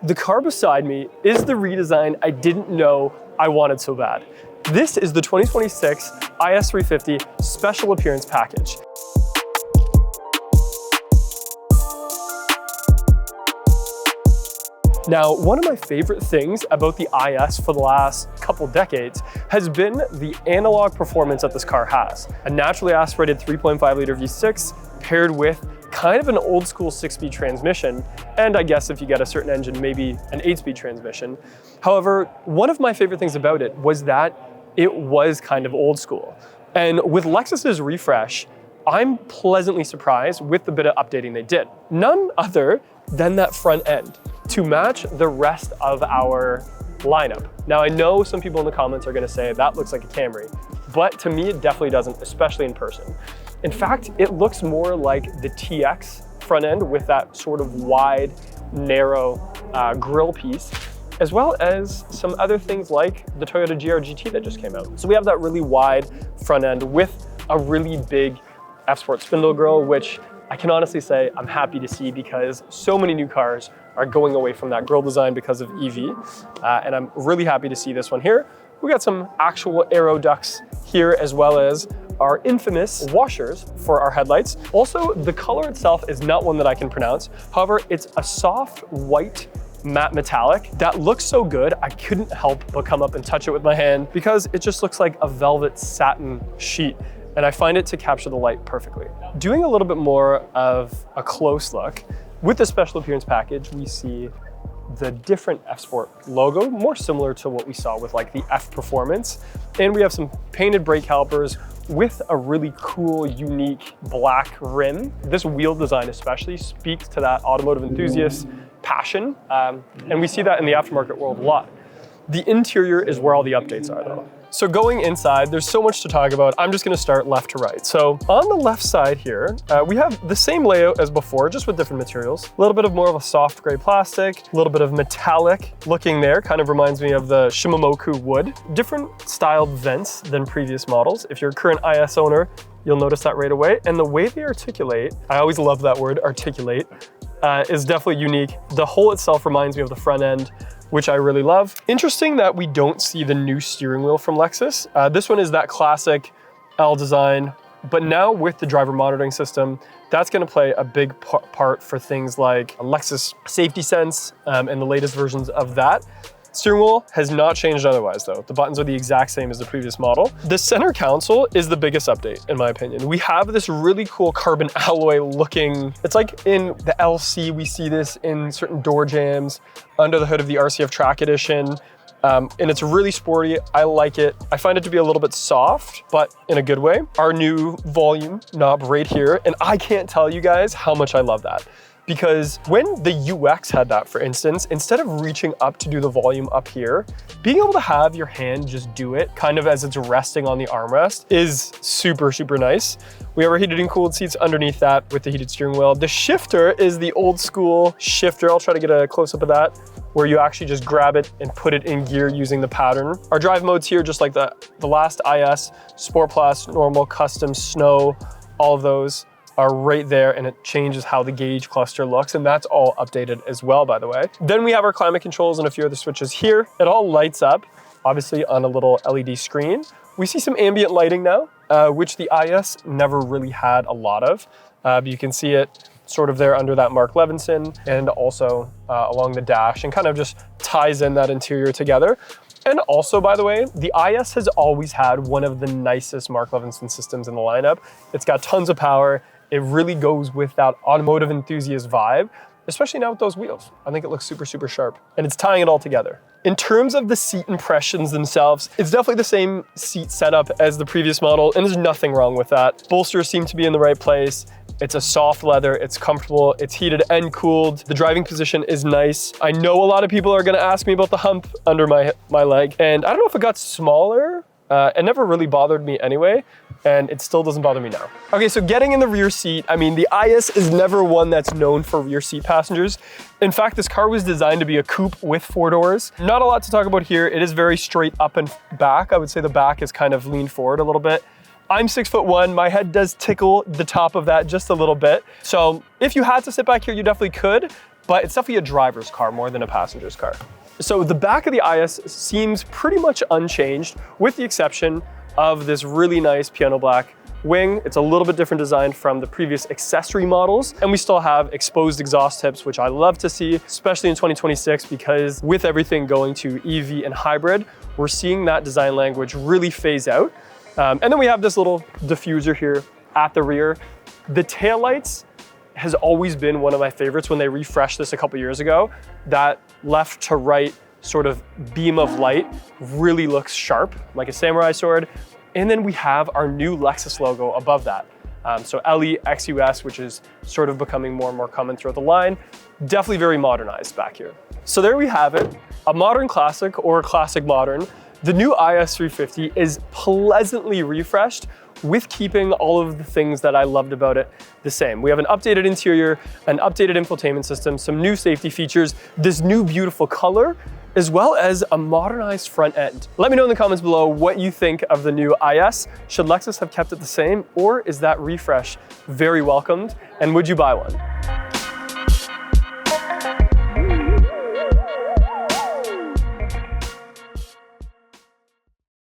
The car beside me is the redesign I didn't know I wanted so bad. This is the 2026 IS350 Special Appearance Package. Now, one of my favorite things about the IS for the last couple decades has been the analog performance that this car has. A naturally aspirated 3.5 liter V6 paired with kind of an old school 6-speed transmission, and I guess if you get a certain engine, maybe an 8-speed transmission. However, one of my favorite things about it was that it was kind of old school. And with Lexus's refresh, I'm pleasantly surprised with the bit of updating they did. None other than that front end to match the rest of our lineup. Now, I know some people in the comments are gonna say that looks like a Camry, but to me, it definitely doesn't, especially in person. In fact, it looks more like the TX front end with that sort of wide, narrow grille piece, as well as some other things like the Toyota GR-GT that just came out. So we have that really wide front end with a really big F-Sport spindle grille, which I can honestly say I'm happy to see because so many new cars are going away from that grille design because of EV. And I'm really happy to see this one here. We got some actual aero ducts here, as well as our infamous washers for our headlights. Also, the color itself is not one that I can pronounce. However, it's a soft white matte metallic that looks so good, I couldn't help but come up and touch it with my hand because it just looks like a velvet satin sheet. And I find it to capture the light perfectly. Doing a little bit more of a close look, with the special appearance package, we see the different F-Sport logo, more similar to what we saw with like the F Performance. And we have some painted brake calipers with a really cool, unique black rim. This wheel design especially speaks to that automotive enthusiast passion. And we see that in the aftermarket world a lot. The interior is where all the updates are though. So going inside, there's so much to talk about. I'm just gonna start left to right. So on the left side here, we have the same layout as before, just with different materials. A little bit of more of a soft gray plastic, a little bit of metallic looking there, kind of reminds me of the Shimomoku wood. Different styled vents than previous models. If you're a current IS owner, you'll notice that right away. And the way they articulate, I always love that word, articulate, is definitely unique. The hull itself reminds me of the front end, which I really love. Interesting that we don't see the new steering wheel from Lexus. This one is that classic L design, but now with the driver monitoring system, that's gonna play a big part for things like Lexus Safety Sense and the latest versions of that. Steering wheel has not changed otherwise though. The buttons are the exact same as the previous model. The center console is the biggest update in my opinion. We have this really cool carbon alloy looking, it's like in the LC, we see this in certain door jams under the hood of the RCF Track Edition. And it's really sporty, I like it. I find it to be a little bit soft, but in a good way. Our new volume knob right here, and I can't tell you guys how much I love that. Because when the UX had that, for instance, instead of reaching up to do the volume up here, being able to have your hand just do it kind of as it's resting on the armrest is super, super nice. We have our heated and cooled seats underneath that with the heated steering wheel. The shifter is the old school shifter. I'll try to get a close up of that, where you actually just grab it and put it in gear using the pattern. Our drive modes here, just like the last IS, Sport Plus, Normal, Custom, Snow, all of those are right there, and it changes how the gauge cluster looks, and that's all updated as well, by the way. Then we have our climate controls and a few other switches here. It all lights up, obviously on a little LED screen. We see some ambient lighting now, which the IS never really had a lot of. But you can see it sort of there under that Mark Levinson, and also along the dash, and kind of just ties in that interior together. And also, by the way, the IS has always had one of the nicest Mark Levinson systems in the lineup. It's got tons of power. It really goes with that automotive enthusiast vibe, especially now with those wheels. I think it looks super, super sharp, and it's tying it all together. In terms of the seat impressions themselves, it's definitely the same seat setup as the previous model, and there's nothing wrong with that. Bolsters seem to be in the right place. It's a soft leather, it's comfortable, it's heated and cooled. The driving position is nice. I know a lot of people are gonna ask me about the hump under my leg, and I don't know if it got smaller. It never really bothered me anyway, and it still doesn't bother me now. Okay, so getting in the rear seat, I mean, the IS is never one that's known for rear seat passengers. In fact, this car was designed to be a coupe with 4 doors. Not a lot to talk about here. It is very straight up and back. I would say the back is kind of leaned forward a little bit. I'm 6'1", my head does tickle the top of that just a little bit. So if you had to sit back here, you definitely could, but it's definitely a driver's car more than a passenger's car. So the back of the IS seems pretty much unchanged, with the exception of this really nice piano black wing. It's a little bit different design from the previous accessory models. And we still have exposed exhaust tips, which I love to see, especially in 2026, because with everything going to EV and hybrid, we're seeing that design language really phase out. And then we have this little diffuser here at the rear. The taillights has always been one of my favorites when they refreshed this a couple years ago. That left to right sort of beam of light really looks sharp, like a samurai sword. And then we have our new Lexus logo above that. So LE XUS, which is sort of becoming more and more common throughout the line. Definitely very modernized back here. So there we have it, a modern classic or a classic modern. The new IS350 is pleasantly refreshed with keeping all of the things that I loved about it the same. We have an updated interior, an updated infotainment system, some new safety features, this new beautiful color, as well as a modernized front end. Let me know in the comments below what you think of the new IS. Should Lexus have kept it the same, or is that refresh very welcomed? And would you buy one?